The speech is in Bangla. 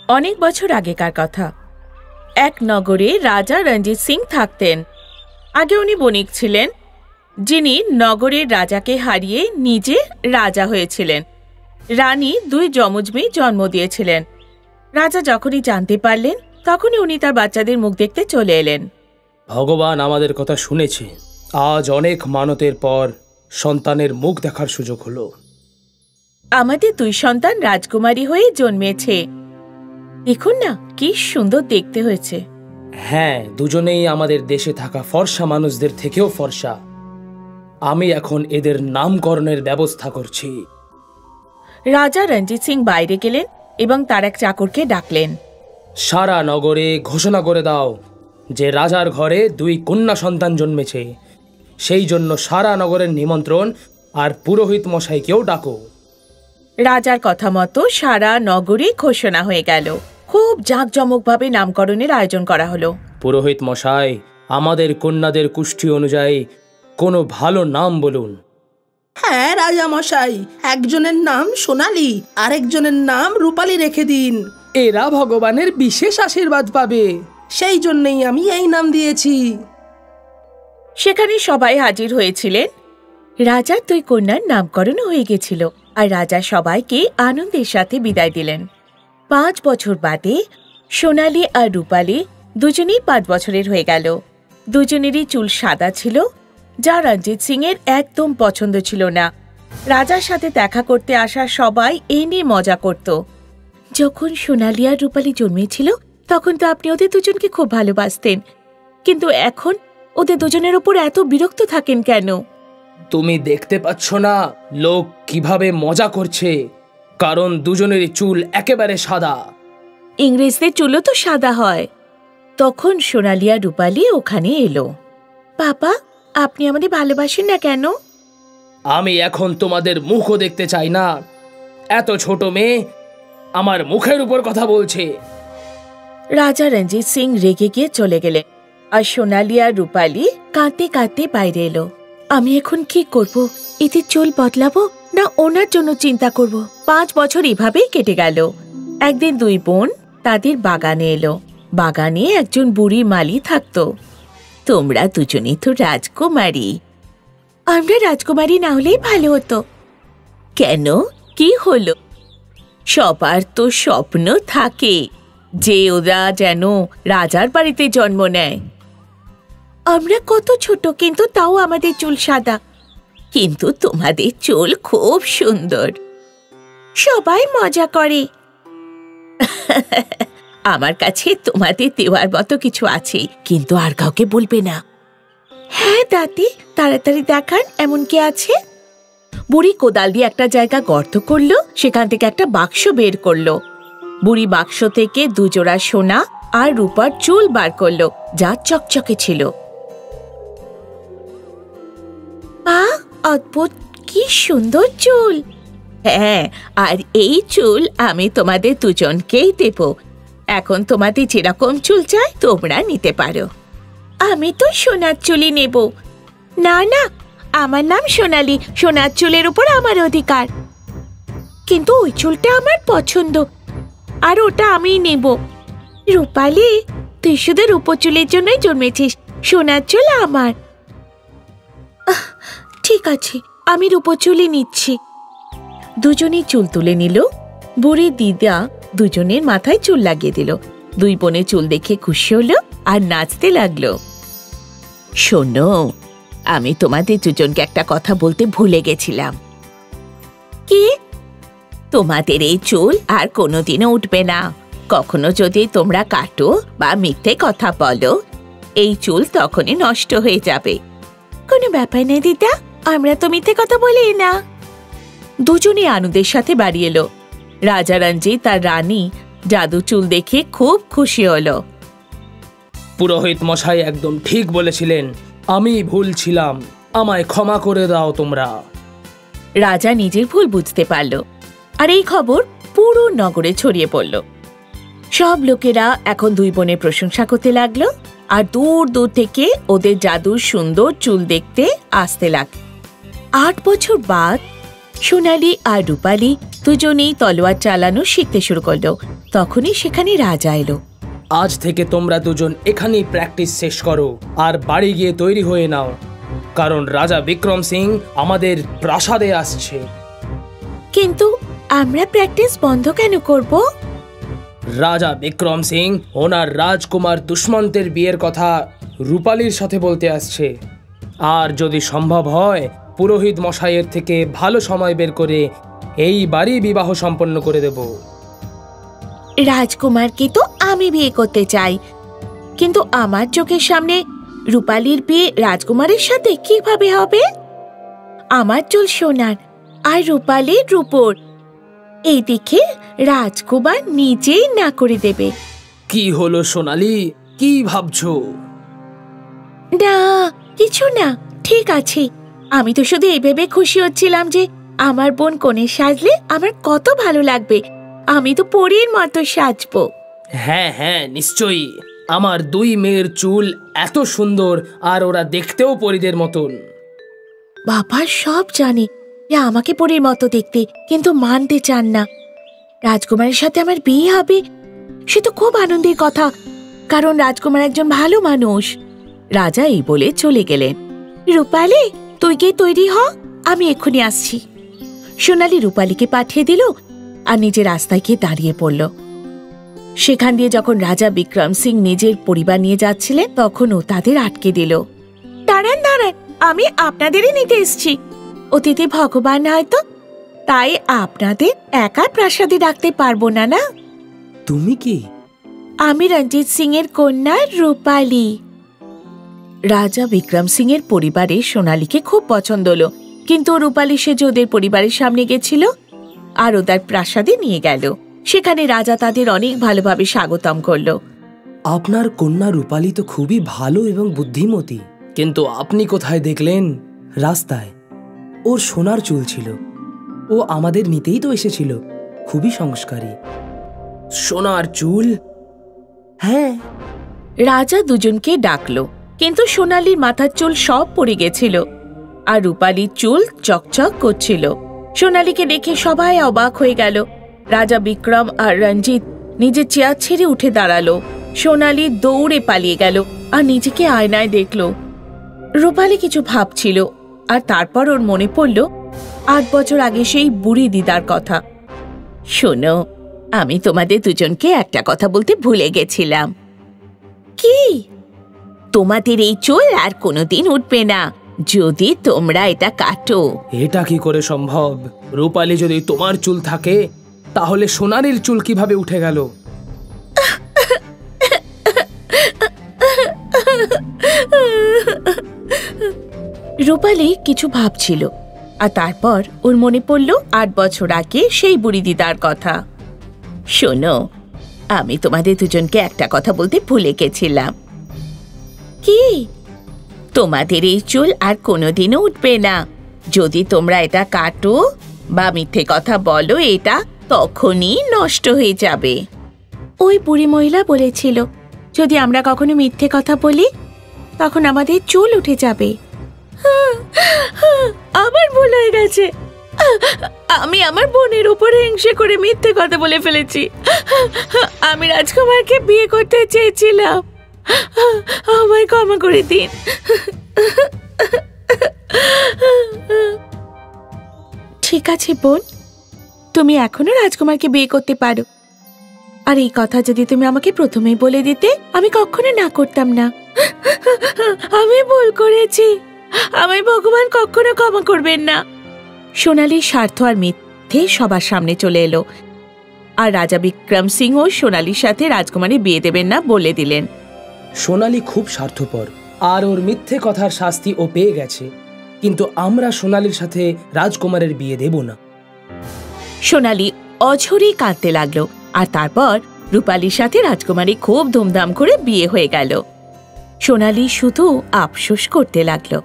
অনেক বছর আগেকার কথা। এক নগরে রাজা রঞ্জিত সিং থাকতেন। আগে উনি বণিক ছিলেন, যিনি নগরের রাজাকে হারিয়ে নিজে রাজা হয়েছিলেন। রানী 2 যমজ মেয়ে জন্ম দিয়েছিলেন। রাজা যখনই জানতে পারলেন, তখনই উনি তার বাচ্চাদের মুখ দেখতে চলে এলেন। ভগবান আমাদের কথা শুনেছে। আজ অনেক মানতের পর সন্তানের মুখ দেখার সুযোগ হলো। আমাদের 2 সন্তান রাজকুমারী হয়ে জন্মেছে। দেখুন না, কি সুন্দর দেখতে হয়েছে। হ্যাঁ, দুজনেই আমাদের দেশে থাকা ফর্সা মানুষদের থেকেও ফর্সা। আমি এখন এদের নামকরণের ব্যবস্থা করছি। রাজা রঞ্জিত সিং বাইরে গেলেন এবং তার এক চাকরকে ডাকলেন। সারা নগরে ঘোষণা করে দাও যে রাজার ঘরে 2 কন্যা সন্তান জন্মেছে। সেই জন্য সারা নগরের নিমন্ত্রণ, আর পুরোহিত মশাইকেও ডাকো। রাজার কথা মতো সারা নগরে ঘোষণা হয়ে গেল। খুব জাঁকজমকভাবে নামকরণের আয়োজন করা হলো। পুরোহিত মশাই, আমাদের কন্যাদের কুষ্টি অনুযায়ী কোনো ভালো নাম বলুন। হ্যাঁ রাজা মশাই, একজনের নাম সোনালী, আরেকজনের নাম রূপালী রেখে দিন। এরা ভগবানের বিশেষ আশীর্বাদ পাবে, সেই জন্যই আমি এই নাম দিয়েছি। সেখানে সবাই হাজির হয়েছিলেন। রাজার 2 কন্যার নামকরণ হয়ে গেছিল, আর রাজা সবাইকে আনন্দের সাথে বিদায় দিলেন। 5 বছর বাদে সোনালী আর রূপালী দুজনেই 5 বছরের হয়ে গেল। দুজনেরই চুল সাদা ছিল, যা রঞ্জিত সিং এর একদম পছন্দ ছিল না। রাজার সাথে দেখা করতে আসা সবাই এই নিয়ে মজা করত। যখন সোনালী আর রূপালী জন্মেছিল, তখন তো আপনি ওদের দুজনকে খুব ভালোবাসতেন, কিন্তু এখন ওদের দুজনের উপর এত বিরক্ত থাকেন কেন? তুমি দেখতে পাচ্ছ না লোক কিভাবে মজা করছে? কারণ দুজনেরই চুল একেবারে সাদা। ইংরেজদের চুলও তো সাদা হয়। তখন সোনালী আর রূপালী ওখানে এলো। বাবা, আপনি আমাদের ভালোবাসেন না কেন? আমি এখন তোমাদের মুখও দেখতে চাই না। এত ছোট মেয়ে আমার মুখের উপর কথা বলছে। রাজা রঞ্জিত সিং রেগে গিয়ে চলে গেলেন, আর সোনালী আর রূপালী কাঁদতে কাঁদতে বাইরে এলো। আমি এখন কি করব? এতে চুল বদলাবো না ওনার জন্য চিন্তা করব? 5 বছর এভাবেই কেটে গেল। একদিন 2 বোন তাদের বাগানে এলো। বাগানে একজন বুড়ি মালি থাকতো। তোমরা দুজনেই তো রাজকুমারী। আমরা রাজকুমারী না হলেই ভালো হতো। কেন, কি হলো? সবার তো স্বপ্ন থাকে যে ওরা যেন রাজার বাড়িতে জন্ম নেয়। আমরা কত ছোট, কিন্তু তাও আমাদের চুল সাদা। কিন্তু তোমাদের চুল খুব সুন্দর। সবাই মজা করে। আমার কাছে তোমাদের দেওয়ার মতো কিছু আছে, কিন্তু আর কাউকে বলবে না। হ্যাঁ দাদি, তাড়াতাড়ি দেখান এমন কি আছে। বুড়ি কোদাল দিয়ে একটা জায়গা গর্ত করলো, সেখান থেকে একটা বাক্স বের করলো। বুড়ি বাক্স থেকে 2 জোড়া সোনা আর রূপার চুল বার করলো, যা চকচকে ছিল। মা, অদ্ভুত, কি সুন্দর চুল। হ্যাঁ, আর এই চুল আমি তোমাদের দুজনকেই দেব। এখন তোমাদের যেরকম চুল চাই তোমরা নিতে পারো। আমি তো সোনার চুলই নেব। না না, আমার নাম সোনালী, সোনার চুলের উপর আমার অধিকার। কিন্তু ওই চুলটা আমার পছন্দ, আর ওটা আমিই নেব। রূপালী, তুই শুধু রূপোর চুলের জন্যই জন্মেছিস, সোনার চুল আমার। ঠিক আছে, আমি রূপোর চুলই নিচ্ছি। দুজনেই চুল তুলে নিল। বুড়ি দিদা দুজনের মাথায় চুল লাগিয়ে দিল। 2 বোনে চুল দেখে খুশি হলো আর নাচতে লাগলো। শোনো, আমি তোমাদের দুজনকে একটা কথা বলতে ভুলে গেছিলাম। কি? তোমাদের এই চুল আর কোনোদিনও উঠবে না। কখনো যদি তোমরা কাটো বা মিথ্যে কথা বলো, এই চুল তখনই নষ্ট হয়ে যাবে। কোনো ব্যাপার নেই দিদা, আমরা তো মিথ্যে কথা বলি না। দুজনই আনন্দের সাথে বাড়ি এলো। রাজা রঞ্জিত আর রানী জাদু চুল দেখে খুব খুশি হলো। পুরোহিত মশাই একদম ঠিক বলেছিলেন, আমি ভুল ছিলাম, আমায় ক্ষমা করে দাও তোমরা। রাজা নিজের ভুল বুঝতে পারল, আর এই খবর পুরো নগরে ছড়িয়ে পড়ল। সব লোকেরা এখন 2 বোনের প্রশংসা করতে লাগলো, আর দূর দূর থেকে ওদের জাদুর সুন্দর চুল দেখতে আসতে লাগলো। 8 বছর বাদ সোনালি আর রূপালী দুজনেই তলোয়ার চালানো শিখতে শুরু করলো। তখনই সেখানে রাজা এলো। আজ থেকে তোমরা দুজন এখানেই প্র্যাকটিস শেষ করো আর বাড়ি গিয়ে তৈরি হয়ে নাও, কারণ রাজা বিক্রম সিং আমাদের প্রাসাদে আসছে। কিন্তু আমরা প্র্যাকটিস বন্ধ কেন করব? রাজা বিক্রম সিং ওনার রাজকুমার দুষ্মন্তের বিয়ের কথা রূপালীর সাথে বলতে আসছে, আর যদি সম্ভব হয় পুরোহিত মশাইয়ের থেকে ভালো সময় বের করে এই বাড়ি বিবাহ সম্পন্ন করে দেব। রাজকুমারকে তো আমি বিয়ে করতে চাই, কিন্তু আমার চোখের সামনে রূপালীর বিয়ে রাজকুমারের সাথে কিভাবে হবে? আমার চুল সোনার আর রূপালীর রূপোর, এই দেখে রাজকুমার নিজেই না করে দেবে। কি হলো সোনালি, কি ভাবছো? না কিছু না, ঠিক আছে। আমি তো শুধু এই ভেবে খুশি হচ্ছিলাম যে আমার বোন কনে সাজলে আমার কত ভালো লাগবে। আমি তো পরীর মতো সাজবো। হ্যাঁ হ্যাঁ নিশ্চয়ই, আমার দুই মেয়ের চুল এত সুন্দর আর ওরা দেখতেও পরীদের মতন। বাবা সব জানে যে আমাকে পরীর মতো দেখতে, কিন্তু মানতে চান না। রাজকুমারের সাথে আমার বিয়ে হবে, সে তো খুব আনন্দের কথা, কারণ রাজকুমার একজন ভালো মানুষ। রাজা এই বলে চলে গেলেন। রূপালী তুই গিয়ে তৈরি হ, আমি এক্ষুনি আসছি। সোনালি রূপালীকে পাঠিয়ে দিল আর নিজের রাস্তায় গিয়ে দাঁড়িয়ে পড়ল। সেখান দিয়ে যখন রাজা বিক্রম সিং নিজের পরিবার নিয়ে যাচ্ছিলেন, তখন ও তাদের আটকে দিল। দাঁড়ান দাঁড়ান, আমি আপনাদেরই নিতে এসছি। অতিথি ভগবান হয়তো, তাই আপনাদের একা প্রাসাদে রাখতে পারবো না। না, তুমি কি? আমি রঞ্জিত সিং এর কন্যা রূপালী। রাজা বিক্রম সিং এর পরিবারে সোনালীকে খুব পছন্দ হলো, কিন্তু রূপালী সে ওদের পরিবারের সামনে গেছিল আর ওদের প্রাসাদে নিয়ে গেল। সেখানে রাজা তাদের অনেক ভালোভাবে স্বাগতম করল। আপনার কন্যা রূপালী তো খুবই ভালো এবং বুদ্ধিমতী, কিন্তু আপনি কোথায় দেখলেন? রাস্তায় ওর সোনার চুল ছিল, ও আমাদের নিতেই তো এসেছিল। খুবই সংস্কারী। সোনার চুল? হ্যাঁ। রাজা দুজনকে ডাকলো, কিন্তু সোনালীর মাথার চুল সব পড়ে গেছিল আর রূপালীর চুল চকচক করছিল। সোনালীকে দেখে সবাই অবাক হয়ে গেল। রাজা বিক্রম আর রঞ্জিত নিজের চেয়ার ছেড়ে উঠে দাঁড়ালো। সোনালী দৌড়ে পালিয়ে গেল আর নিজেকে আয়নায় দেখল। রূপালী কিছু ভাবছিল, আর তারপর ওর মনে পড়ল ৮ বছর আগে সেই বুড়ি দিদার কথা। শোনো, আমি তোমাদের দুজনকে একটা কথা বলতে ভুলে গেছিলাম। কি? তোমাদের এই চুল আর কোনোদিন উঠবে না যদি তোমরা এটা কাটো। এটা কি করে সম্ভব? রূপালী যদি তোমার চুল থাকে, তাহলে সোনালীর চুল কিভাবে উঠে গেল? রূপালী কিছু ভাবছিল, আর তারপর ওর মনে পড়ল ৮ বছর আগে সেই বুড়ি দিদার কথা। শোনো, আমি তোমাদের দুজনকে একটা কথা বলতে ভুলে গেছিলাম। কি? তোমাদের এই চুল আর কোনোদিনও উঠবে না যদি তোমরা এটা কাটো বা মিথ্যে কথা বলো। এটা তখনই নষ্ট হয়ে যাবে। ওই বুড়ি মহিলা বলেছিল যদি আমরা কখনো মিথ্যে কথা বলি তখন আমাদের চুল উঠে যাবে। আমার ভুল হয়ে গেছে। আমি আমার বোনের উপরে হিংসে করে মিথ্যে কথা বলে ফেলেছি। আমি রাজকুমারকে বিয়ে করতে চেয়েছিলাম, আমায় ক্ষমা করে দিন। ঠিক আছে বোন, তুমি এখনো রাজকুমারকে বিয়ে করতে পারো। আর এই কথা যদি তুমি আমাকে প্রথমেই বলে দিতে, আমি কখনো না করতাম না। আমি ভুল করেছি, আমায় ভগবান কখনো ক্ষমা করবেন না। সোনালীর স্বার্থ আর মিথ্যে সবার সামনে চলে এলো, আর রাজা বিক্রম সিং ও সোনালীর সাথে রাজকুমারী বিয়ে দেবেন না বলে দিলেন। সোনালী খুব স্বার্থপর, আর ওর মিথ্যে কথার শাস্তি ও পেয়ে গেছে, কিন্তু আমরা সোনালীর সাথে রাজকুমারের বিয়ে দেব না। সোনালী অঝরে কাঁদতে লাগলো, আর তারপর রূপালীর সাথে রাজকুমারী খুব ধুমধাম করে বিয়ে হয়ে গেল। সোনালী শুধু আফসোস করতে লাগলো।